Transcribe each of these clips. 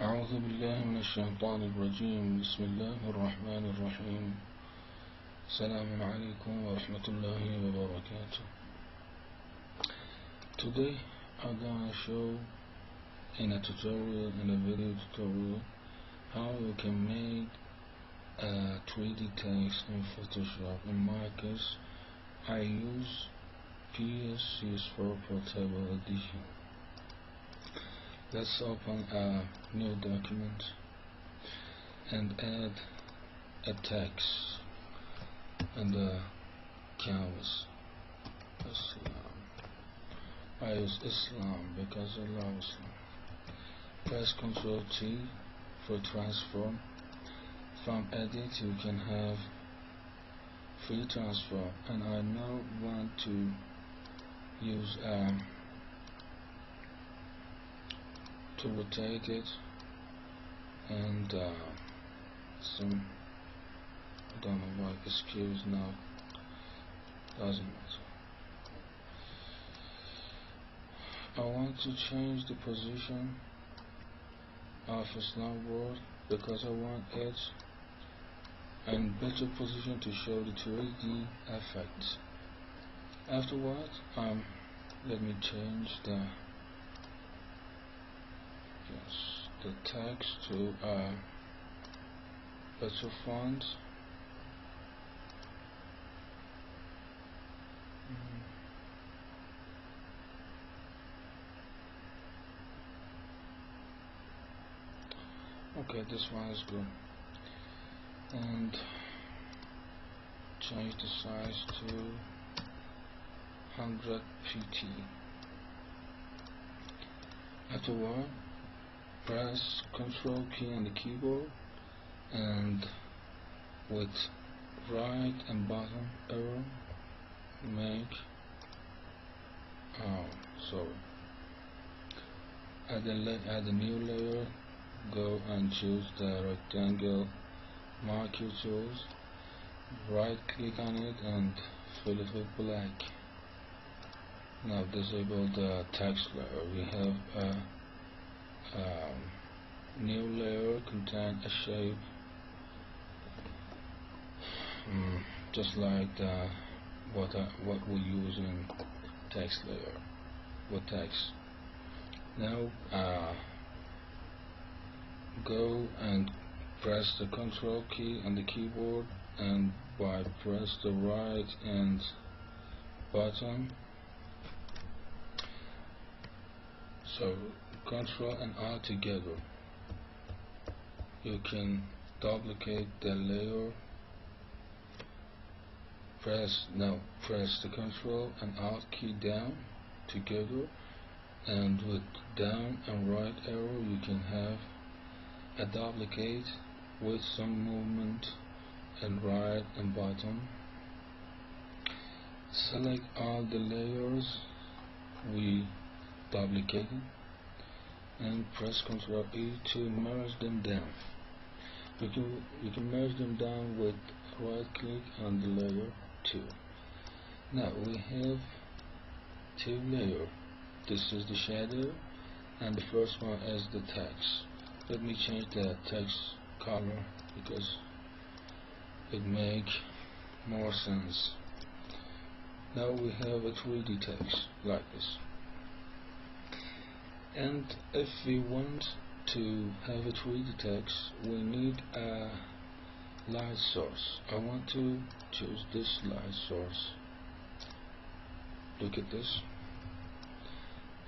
أعوذ بالله من الشيطان الرجيم. بسم الله الرحمن الرحيم. السلام عليكم ورحمة الله وبركاته. Today I'm gonna show in a video tutorial how you can make a 3D text in Photoshop. In my case, I use CS5 Portable Edition. Let's open a new document and add a text and the canvas. Islam. I use Islam because I love Islam. Press Ctrl T for transform. From edit you can have free transform, and I now want to use to rotate it and some, I don't know why excuse now, doesn't matter. I want to change the position of a snowboard because I want it in better position to show the 3D effect. Afterwards, let me change the text to better font. Okay, this one is good. And change the size to 100 pt. Afterward, press Ctrl key on the keyboard and with right and bottom arrow make add a new layer. Go and choose the rectangle marquee tools, right click on it and fill it with black. Now disable the text layer. We have a new layer contain a shape just like what we use in text layer with text. Now go and press the Ctrl key on the keyboard, and press the right and button, so Ctrl and Alt together, you can duplicate the layer. Press the Ctrl and Alt key down together, and with down and right arrow you can have a duplicate with some movement and right and bottom. Select all the layers we duplicated and press Ctrl E to merge them down. You can merge them down with right click on the layer 2. Now we have 2 layers. This is the shadow and the first one is the text. Let me change the text color because it makes more sense. Now we have a 3D text like this, and if we want to have a 3D text we need a light source. I want to choose this light source. Look at this.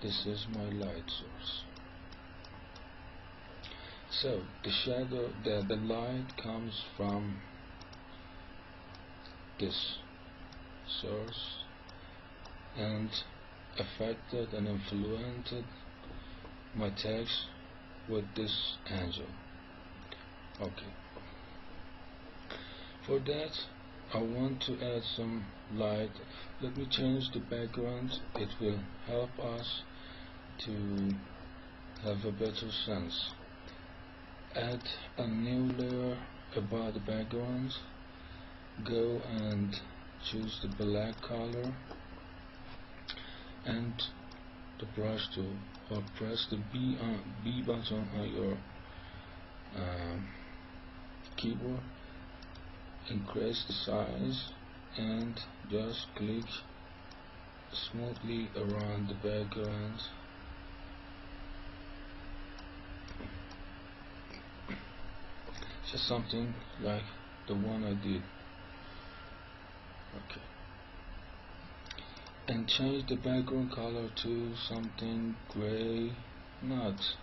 This is my light source. So the shadow, the light comes from this source and affected and influenced my text with this angle. Okay. For that, I want to add some light. Let me change the background. It will help us to have a better sense. Add a new layer about the background. Go and choose the black color and the brush tool, or press the B button on your keyboard, increase the size and just click smoothly around the background. Just something like the one I did. Okay. And change the background color to something gray, not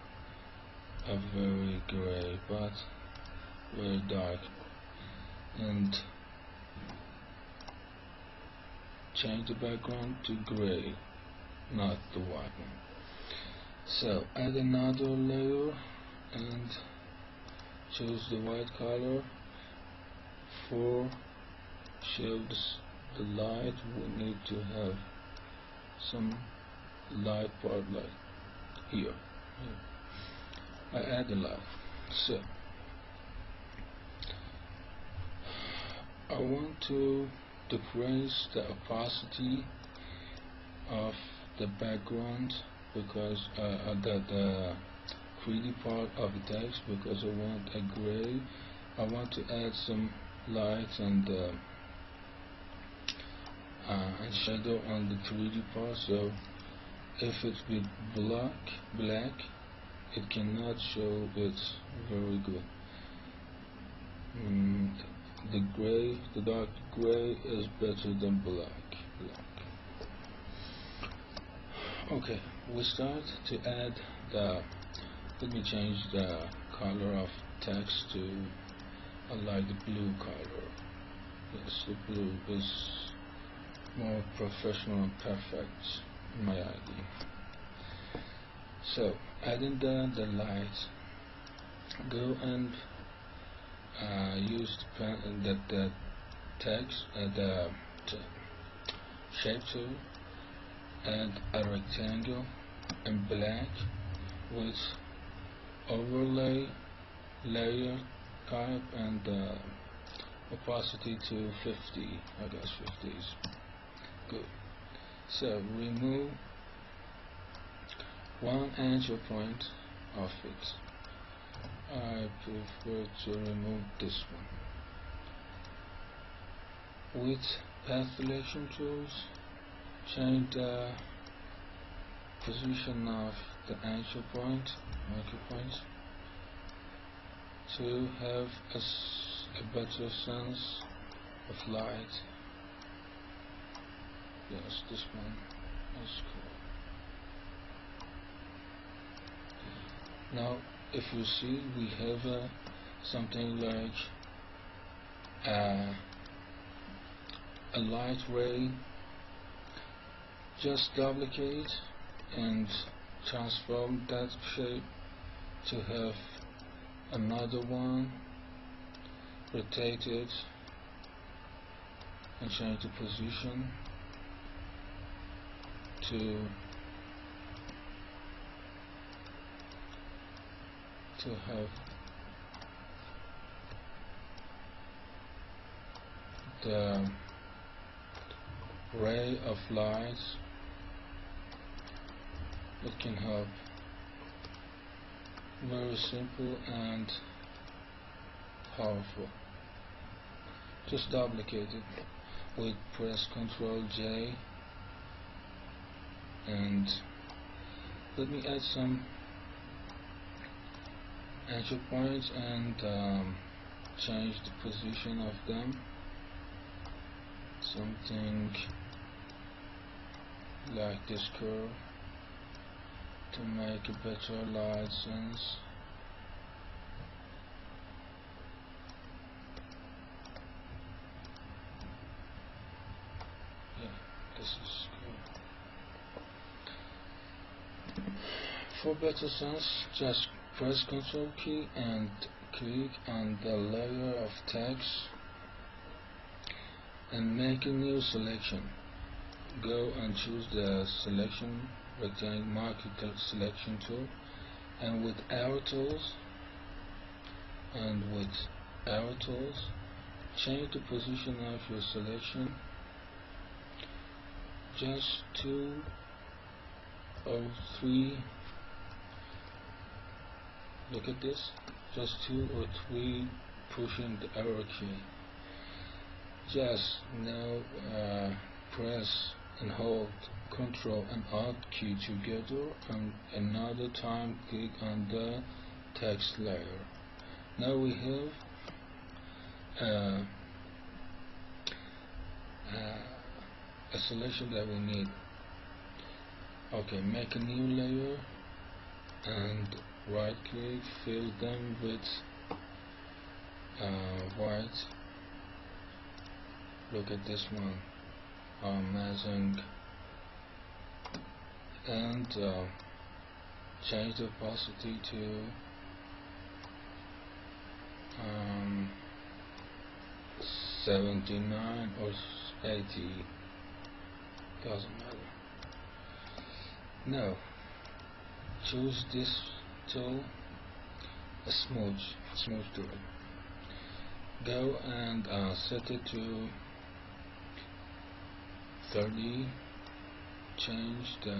a very gray but very dark, and change the background to gray, not the white one. So add another layer and choose the white color. For shields the light, we need to have some light part like here. I add a light. So I want to decrease the opacity of the background because the 3D part of the text, because I want a gray. I want to add some light and shadow on the 3D part. So if it's with black, it cannot show it very good. The dark gray is better than black. Okay, we start to add the. Let me change the color of text to I like the blue color. Yes, the blue is more professional and perfect in my idea. So adding the light, go and use the text, the shape tool, add a rectangle in black with overlay layer type and opacity to 50. I guess 50 is good. So remove one anchor point of it. I prefer to remove this one. With path selection tools, change the position of the anchor point, marker points, to have a better sense of light. Yes, this one is cool. Now if you see, we have something like a light ray. Just duplicate and transform that shape to have another one, rotate it and change the position to have the ray of light that can help. Very simple and powerful. Just duplicate it with press Ctrl J and let me add some anchor points and change the position of them. Something like this curve to make a better light sense. Yeah, this is good. For better sense, just press Ctrl key and click on the layer of text and make a new selection. Go and choose the selection rectangle marker selection tool, and with arrow tools change the position of your selection just 2 or 3 Look at this, just 2 or 3 pushing the arrow key. Just now press and hold Ctrl and Alt key together, and another time click on the text layer. Now we have a selection that we need. Okay, make a new layer and right click, fill them with white. Look at this one, amazing. And change the opacity to 79 or 80, doesn't matter. Now choose this tool, a smooth tool. Go and set it to 30. Change the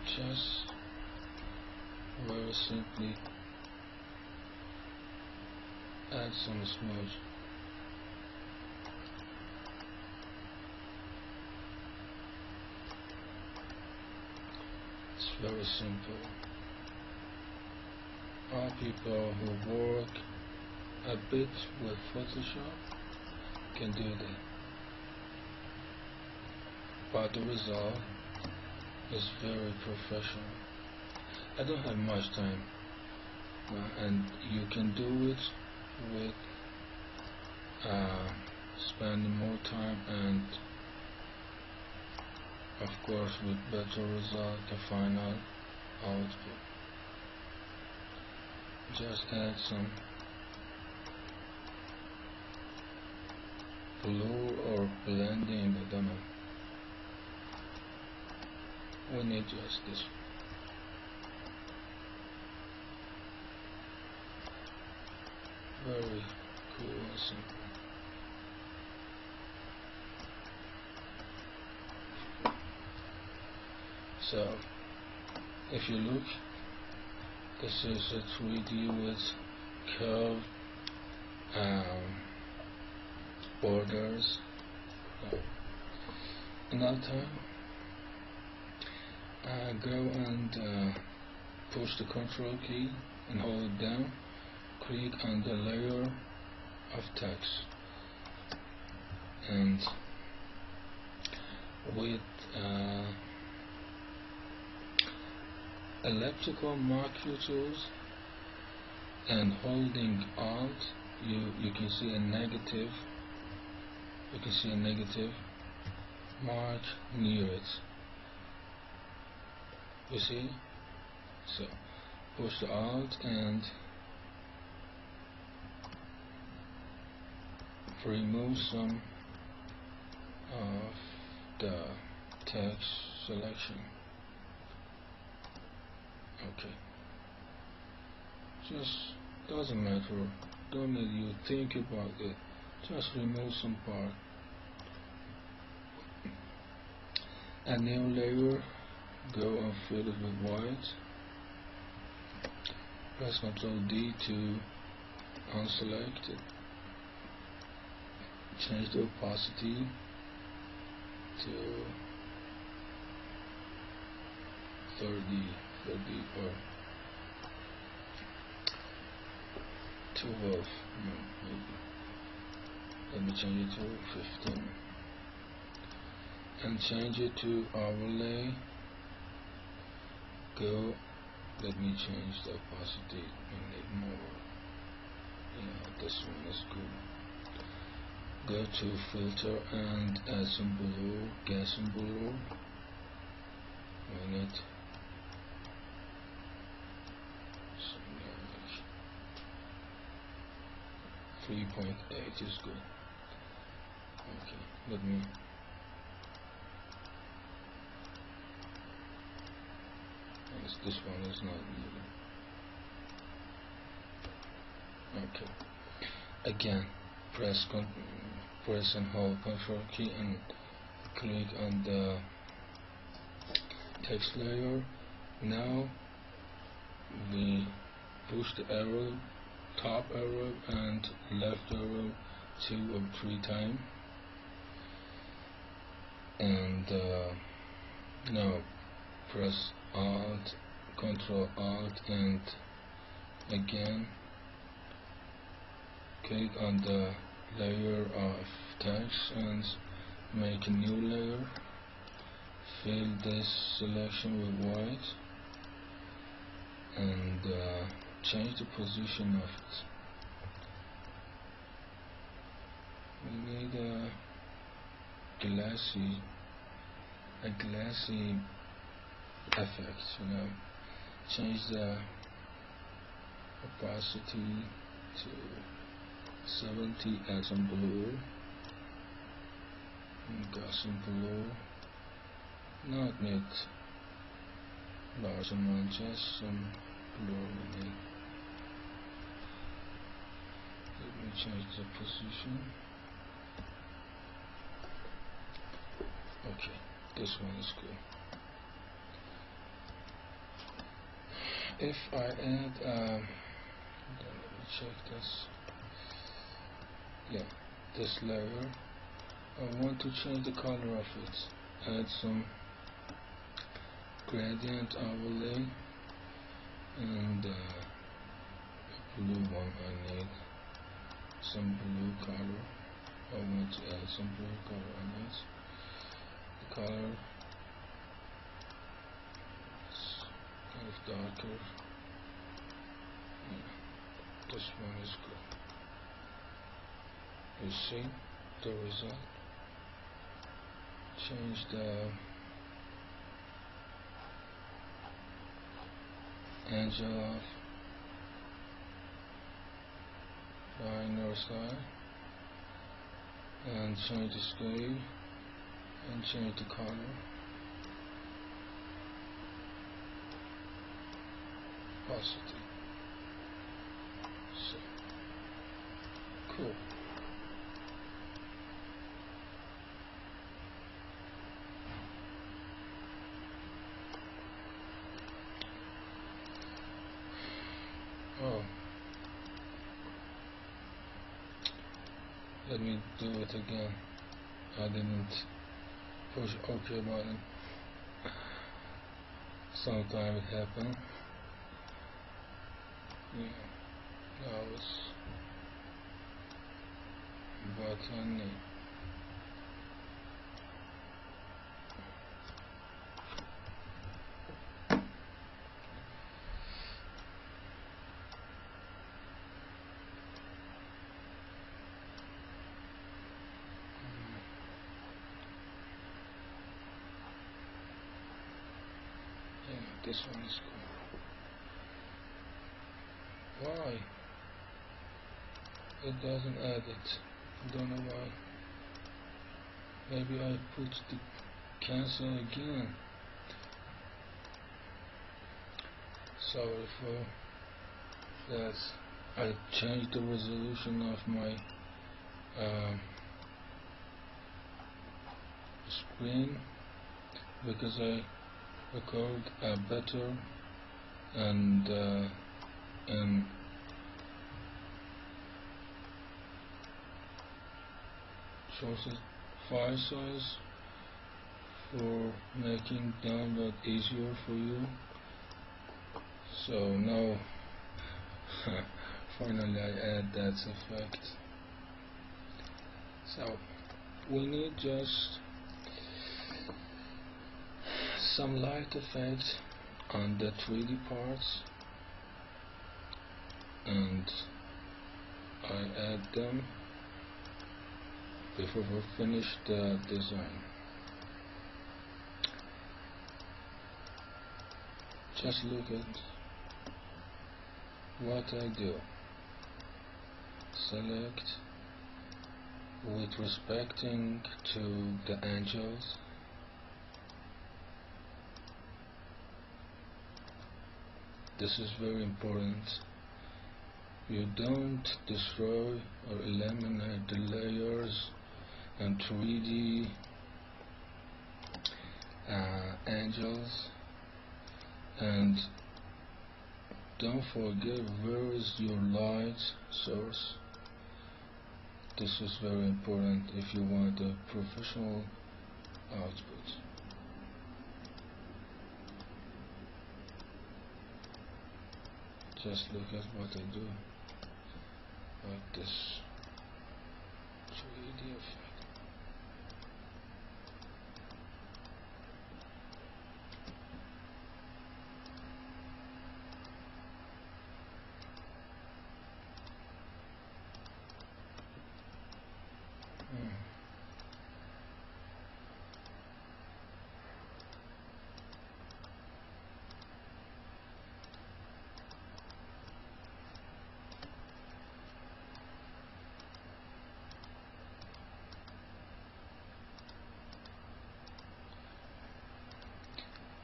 just very simply add some smudge. It's very simple. All people who work a bit with Photoshop can do that, but the result is very professional. I don't have much time, and you can do it with spending more time, and of course with better result, the final output. Just add some blue or blending, I don't know. We need just this. Very cool and simple. So, if you look, this is a 3D with curved borders. Another time, go and push the Ctrl key and hold it down. Click on the layer of text, and with elliptical marquee tools and holding Alt, you can see a negative. You can see a negative mark near it. You see? So push the Alt and remove some of the text selection. Okay. Just doesn't matter. Don't need you think about it. Just remove some part. A new layer. Go and fill it with white. Press Ctrl D to unselect it. Change the opacity to 30 or 12, maybe. Let me change it to 15 and change it to overlay. Go, let me change the opacity and make more. Yeah, this one is good. Go to filter and add some blue, get some blue. Why not? 3.8 is good. Okay, let me this one is not needed. Okay. Again, press and hold Ctrl key and click on the text layer. Now we push the arrow, top arrow and left arrow 2 or 3 times, and now press Alt, Control Alt, and again click on the layer of text and make a new layer. Fill this selection with white and change the position of it. We need a glassy effect, change the opacity to 70, add some blue, and got some blue, not need large amount, just some blue we need. Let me change the position. Okay, this one is good. If I add, let me check this. Yeah, this layer, I want to change the color of it. Add some gradient overlay and blue one. I need some blue color. I want to add some blue color on it. The color is kind of darker. Yeah, this one is good. You see the result. Change the angle of the inner side and change the scale and change the color. Opacity. So cool. Oh, let me do it again. I didn't push OK button. Sometimes it happens. Yeah, now it's button. This one is cool. Why? It doesn't add it. Don't know why. Maybe I put the cancel again. Sorry for that. I changed the resolution of my screen because I record better and shorter file size for making download easier for you. So now finally I add that effect. So we need just some light effects on the 3D parts, and I add them before we finish the design. Just look at what I do. Select with respecting to the angles. This is very important. You don't destroy or eliminate the layers and 3D angles And don't forget, where is your light source? This is very important if you want a professional output. Just look at what I do, like this 3D effect.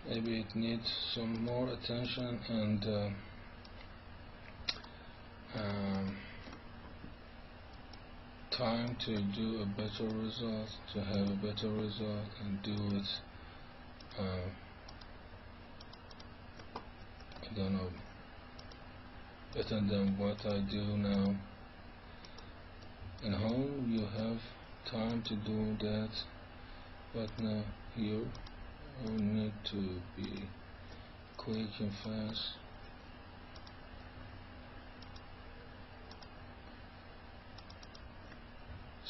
Maybe it needs some more attention and time to do a better result, to have a better result, and do it I don't know, better than what I do now. At home you have time to do that, but now here you need to be quick and fast.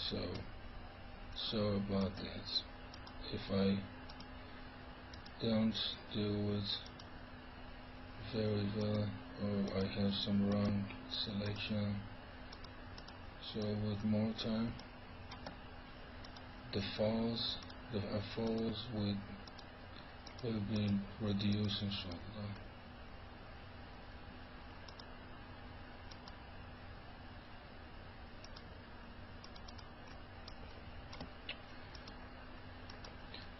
So sorry about that if I don't do it very well, or I have some wrong selection. So with more time, the falls will be reduced, inshallah.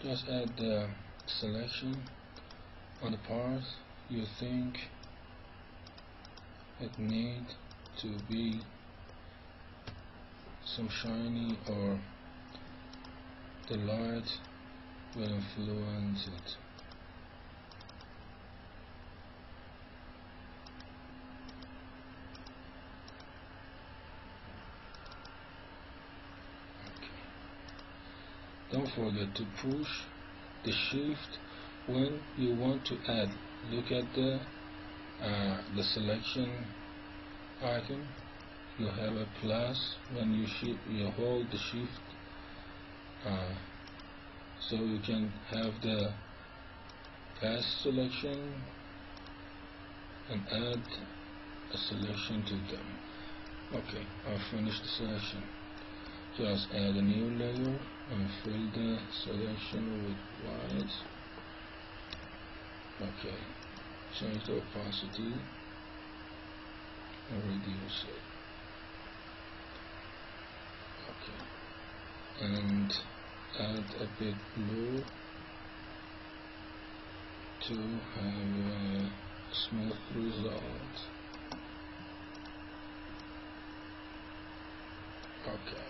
Just add the selection on the part you think it need to be some shiny, or the light will influence it. Don't forget to push the shift when you want to add. Look at the selection icon. You have a plus when you hold the shift, so you can have the past selection and add a selection to them. Okay, I'll finish the selection. Just add a new layer and fill the selection with white. Okay, change the opacity and reduce it. Okay, and add a bit blue to have a smooth result. Okay,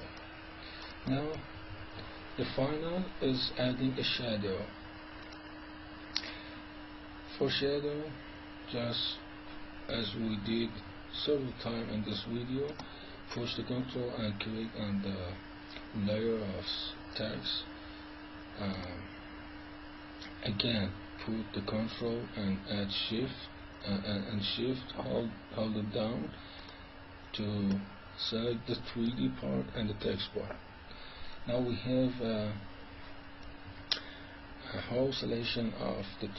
now the final is adding a shadow. For shadow, just as we did several times in this video, push the control and click on the layer of text. Again, put the control and add shift and shift, hold it down to select the 3D part and the text part. Now we have a whole selection of the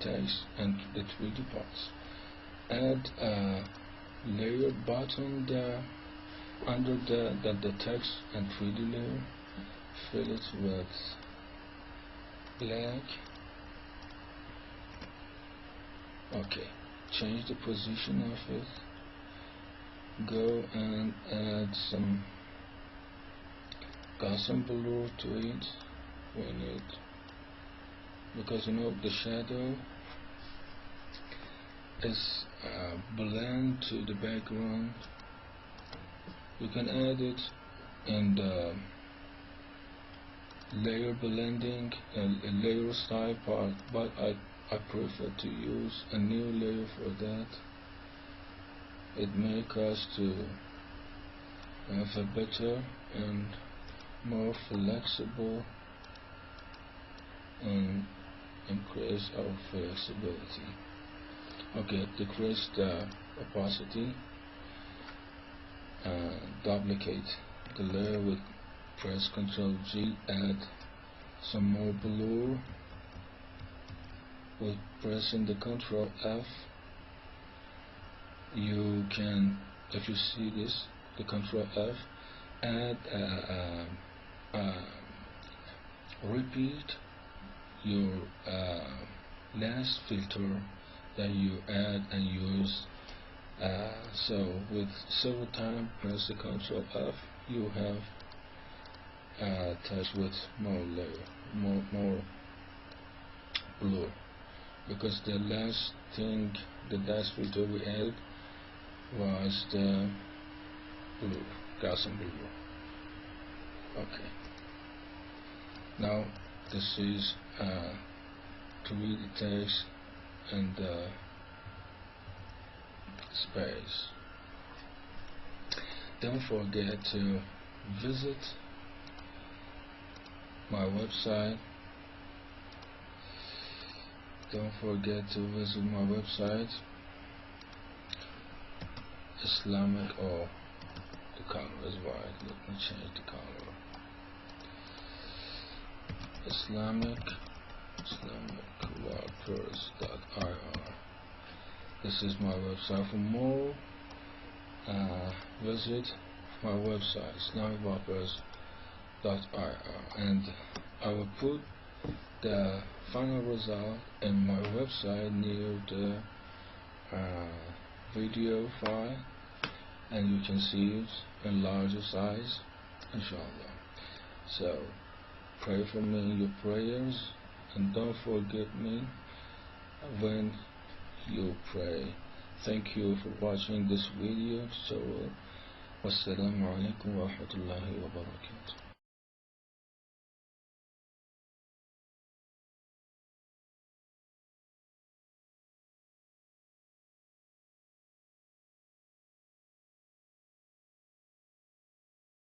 text and the 3D parts. Add a layer bottom there under the text and 3D layer. Fill it with black. Okay, change the position of it. Go and add some custom blur to it. We need, because you know the shadow is blend to the background. You can add it in the layer blending and layer style part, but I I prefer to use a new layer for that. It makes us to have a better and more flexible and increase our flexibility. Okay, decrease the opacity and duplicate the layer with press Ctrl G, add some more blur with pressing the Ctrl F. You can, if you see this, the Ctrl F, add repeat your last filter that you add and use. So with several times press the Ctrl F, you have touch with more layer, more blur, because the last filter we added was the blue, Gaussian blue. Okay, now this is to read the text and the space. Don't forget to visit my website. Don't forget to visit my website, Islamic, or the color is white. Let me change the color. islamicwallpers.ir. This is my website. For more, visit my website, islamicwallpers.ir, and I will put the final result in my website near the video file, and you can see it in larger size, inshallah. So pray for me in your prayers, and don't forget me when you pray. Thank you for watching this video. So wassalamu alaikum wa rahmatullahi wa barakatuh.